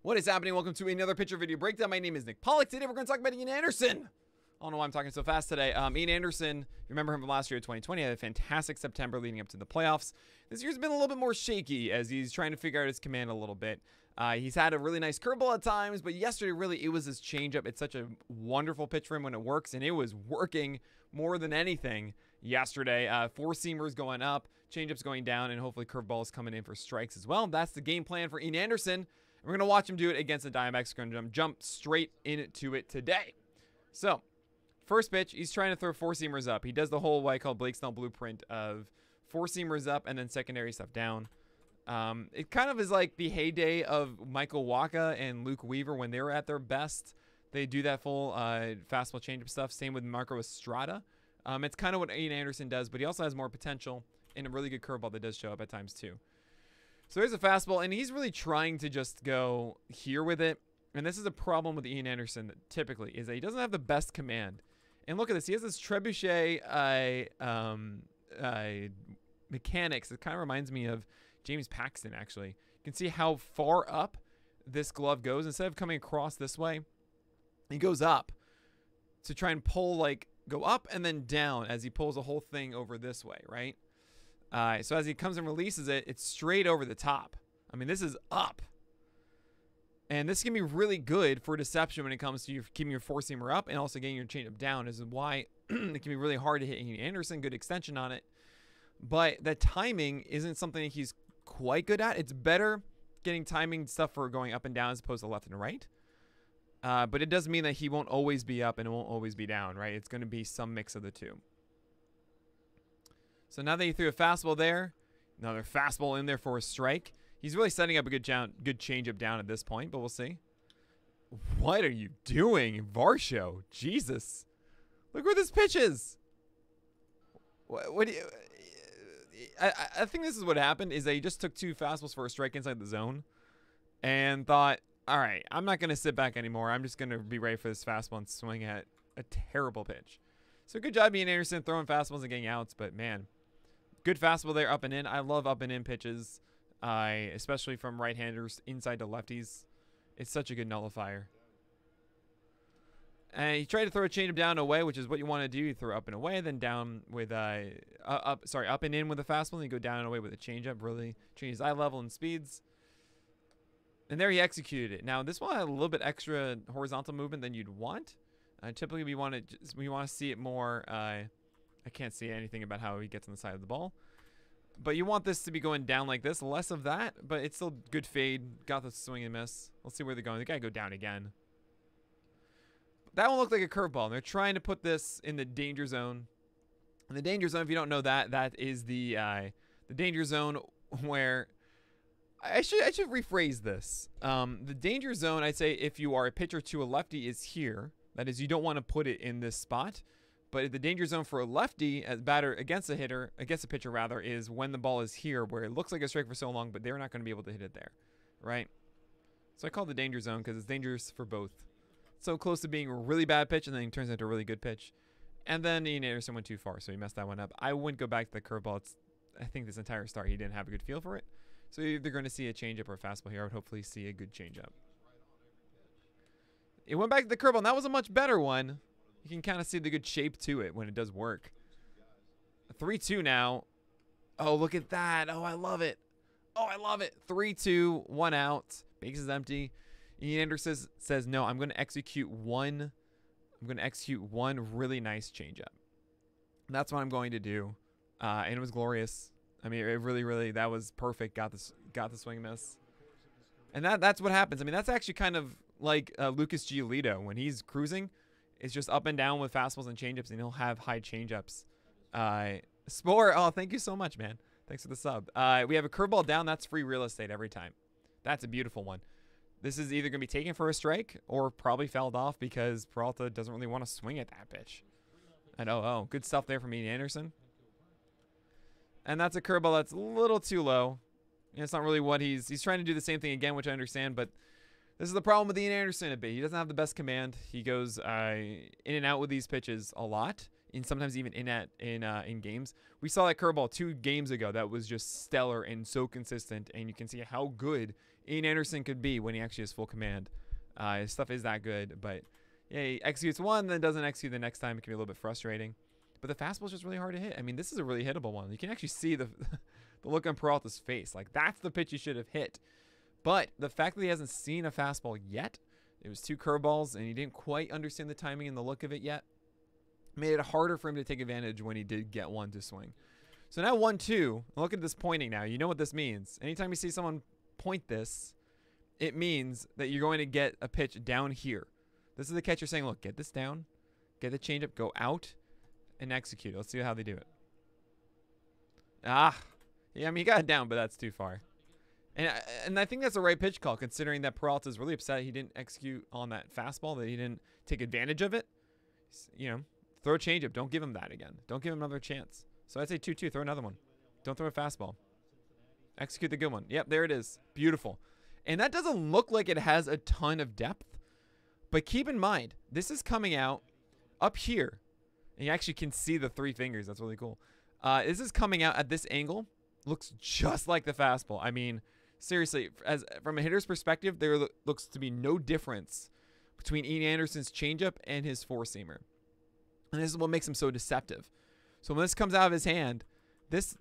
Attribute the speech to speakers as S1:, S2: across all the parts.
S1: What is happening? Welcome to another pitcher video breakdown. My name is Nick Pollack. Today we're going to talk about Ian Anderson. I don't know why I'm talking so fast today. Ian Anderson, you remember him from last year, 2020, had a fantastic September leading up to the playoffs. This year's been a little bit more shaky as he's trying to figure out his command a little bit. He's had a really nice curveball at times, but yesterday really it was his changeup. It's such a wonderful pitch for him when it works, and it was working more than anything yesterday. Four-seamers going up, changeups going down, and hopefully curveballs coming in for strikes as well. That's the game plan for Ian Anderson. We're going to watch him do it against the Diamondbacks. We're going to jump straight into it today. So, first pitch, he's trying to throw four-seamers up. He does the whole what I call Blake Snell blueprint of four-seamers up and then secondary stuff down. It kind of is like the heyday of Michael Wacha and Luke Weaver when they were at their best. They do that full fastball changeup stuff. Same with Marco Estrada. It's kind of what Ian Anderson does, but he also has more potential and a really good curveball that does show up at times too. So here's a fastball, and he's really trying to just go here with it. And this is a problem with Ian Anderson that typically is that he doesn't have the best command. And look at this. He has this trebuchet mechanics. It kind of reminds me of James Paxton, actually. You can see how far up this glove goes. Instead of coming across this way, he goes up to try and pull, like, go up and then down as he pulls the whole thing over this way, right? So as he comes and releases it, it's straight over the top. I mean, this is up. And this can be really good for deception when it comes to keeping your four-seamer up and also getting your changeup down. This is why it can be really hard to hit Ian Anderson. Good extension on it. But the timing isn't something that he's quite good at. It's better getting timing stuff for going up and down as opposed to left and right. But it does mean that he won't always be up and it won't always be down, right? It's going to be some mix of the two. So now that he threw a fastball there, another fastball in there for a strike. He's really setting up a good changeup down at this point, but we'll see. What are you doing, Varsho? Jesus. Look where this pitch is. What do you... I think this is what happened, is that he just took two fastballs for a strike inside the zone and thought, all right, I'm not going to sit back anymore. I'm just going to be ready for this fastball and swing at a terrible pitch. So good job, Ian Anderson, throwing fastballs and getting outs, but man, good fastball there, up and in. I love up and in pitches, especially from right-handers inside to lefties. It's such a good nullifier. And he tried to throw a changeup down and away, which is what you want to do. You throw up and away, then down with up and in with a fastball, and you go down and away with a changeup. Really changes eye level and speeds. And there he executed it. Now this one had a little bit extra horizontal movement than you'd want. Typically we want to see it more. I can't see anything about how he gets on the side of the ball. But you want this to be going down like this. Less of that, but it's still good fade. Got the swing and miss. Let's see where they're going. They got to go down again. That one looked like a curveball. They're trying to put this in the danger zone. And the danger zone, if you don't know that, that is the danger zone where... I should rephrase this. The danger zone, I'd say, if you are a pitcher to a lefty, is here. That is, you don't want to put it in this spot. But the danger zone for a lefty, as batter against a hitter, against a pitcher rather, is when the ball is here, where it looks like a strike for so long, but they're not going to be able to hit it there, right? So I call it the danger zone because it's dangerous for both. So close to being a really bad pitch, and then it turns into a really good pitch. And then Ian Anderson went too far, so he messed that one up. I wouldn't go back to the curveball. I think this entire start he didn't have a good feel for it. So you're either going to see a changeup or a fastball here. I would hopefully see a good changeup. It went back to the curveball, and that was a much better one. You can kind of see the good shape to it when it does work. 3-2 now. Oh, look at that. Oh, I love it. Oh, I love it. 3-2, 1 out. Base is empty. Ian Anderson says, no, I'm going to execute one. I'm going to execute one really nice changeup. And that's what I'm going to do. And it was glorious. I mean, it really, that was perfect. Got the swing and miss. And that's what happens. I mean, that's actually kind of like Lucas Giolito. When he's cruising, it's just up and down with fastballs and changeups, and he'll have high changeups. Spore, oh, thank you so much, man. Thanks for the sub. We have a curveball down. That's free real estate every time. That's a beautiful one. This is either going to be taken for a strike or probably fouled off because Peralta doesn't really want to swing at that pitch. And oh, good stuff there from Ian Anderson. And that's a curveball that's a little too low. And it's not really what he's trying to do the same thing again, which I understand, but this is the problem with Ian Anderson a bit. He doesn't have the best command. He goes in and out with these pitches a lot, and sometimes even in games. We saw that curveball 2 games ago that was just stellar and so consistent, and you can see how good Ian Anderson could be when he actually has full command. His stuff is that good, but yeah, he executes one, then doesn't execute the next time. It can be a little bit frustrating. But the fastball is just really hard to hit. I mean, this is a really hittable one. You can actually see the look on Peralta's face. Like, that's the pitch he should have hit. But the fact that he hasn't seen a fastball yet, it was 2 curveballs, and he didn't quite understand the timing and the look of it yet, made it harder for him to take advantage when he did get one to swing. So now 1-2. Look at this pointing now. You know what this means. Anytime you see someone point this, it means that you're going to get a pitch down here. This is the catcher saying, look, get this down, get the changeup, go out, and execute. Let's see how they do it. Yeah, I mean, he got it down, but that's too far. And I think that's the right pitch call, considering that Peralta's really upset he didn't execute on that fastball, that he didn't take advantage of it. You know, throw a changeup. Don't give him that again. Don't give him another chance. So I'd say 2-2. Throw another one. Don't throw a fastball. Execute the good one. Yep, there it is. Beautiful. And that doesn't look like it has a ton of depth. But keep in mind, this is coming out up here. And you actually can see the 3 fingers. That's really cool. This is coming out at this angle. Looks just like the fastball. I mean, seriously, from a hitter's perspective, there looks to be no difference between Ian Anderson's changeup and his 4-seamer. And this is what makes him so deceptive. So when this comes out of his hand, this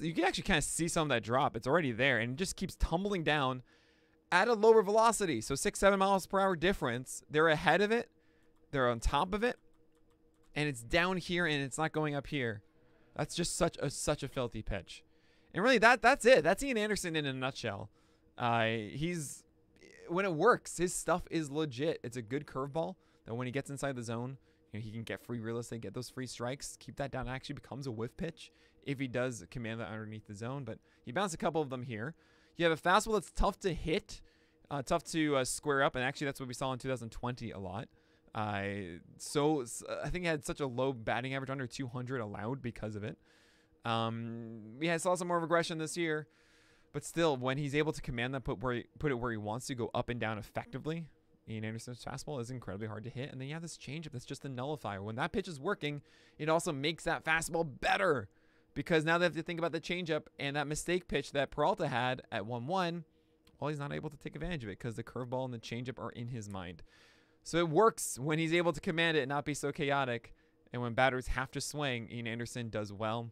S1: you can actually kind of see some of that drop. It's already there, and it just keeps tumbling down at a lower velocity. So 6-7 miles per hour difference. They're ahead of it. They're on top of it. And it's down here, and it's not going up here. That's just such a filthy pitch. And really, that's it. That's Ian Anderson in a nutshell. When it works, his stuff is legit. It's a good curveball that when he gets inside the zone, you know, he can get free real estate, get those free strikes, keep that down. It actually becomes a whiff pitch if he does command that underneath the zone. But he bounced a couple of them here. You have a fastball that's tough to hit, tough to square up, and actually that's what we saw in 2020 a lot. So I think he had such a low batting average, under 200 allowed because of it. We saw some more aggression this year, but still, when he's able to command that, put it where he wants to, go up and down effectively, Ian Anderson's fastball is incredibly hard to hit. And then you have this changeup that's just a nullifier. When that pitch is working, it also makes that fastball better, because now they have to think about the changeup and that mistake pitch that Peralta had at 1-1. Well, he's not able to take advantage of it because the curveball and the changeup are in his mind. So it works when he's able to command it and not be so chaotic. And when batters have to swing, Ian Anderson does well.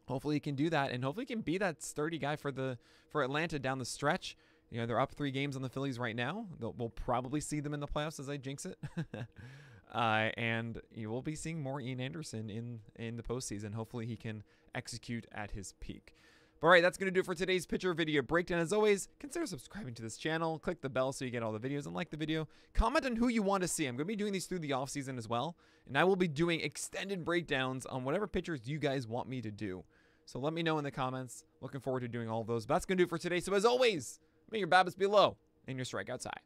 S1: Hopefully he can do that, and hopefully he can be that sturdy guy for Atlanta down the stretch. You know, they're up 3 games on the Phillies right now. We'll probably see them in the playoffs as I jinx it. And you will be seeing more Ian Anderson in the postseason. Hopefully he can execute at his peak. But all right, that's going to do it for today's pitcher video breakdown. As always, consider subscribing to this channel. Click the bell so you get all the videos, and like the video. Comment on who you want to see. I'm going to be doing these through the offseason as well. And I will be doing extended breakdowns on whatever pitchers you guys want me to do. So let me know in the comments. Looking forward to doing all of those. But that's going to do it for today. So as always, may your BABIPs be low and your strikeouts high.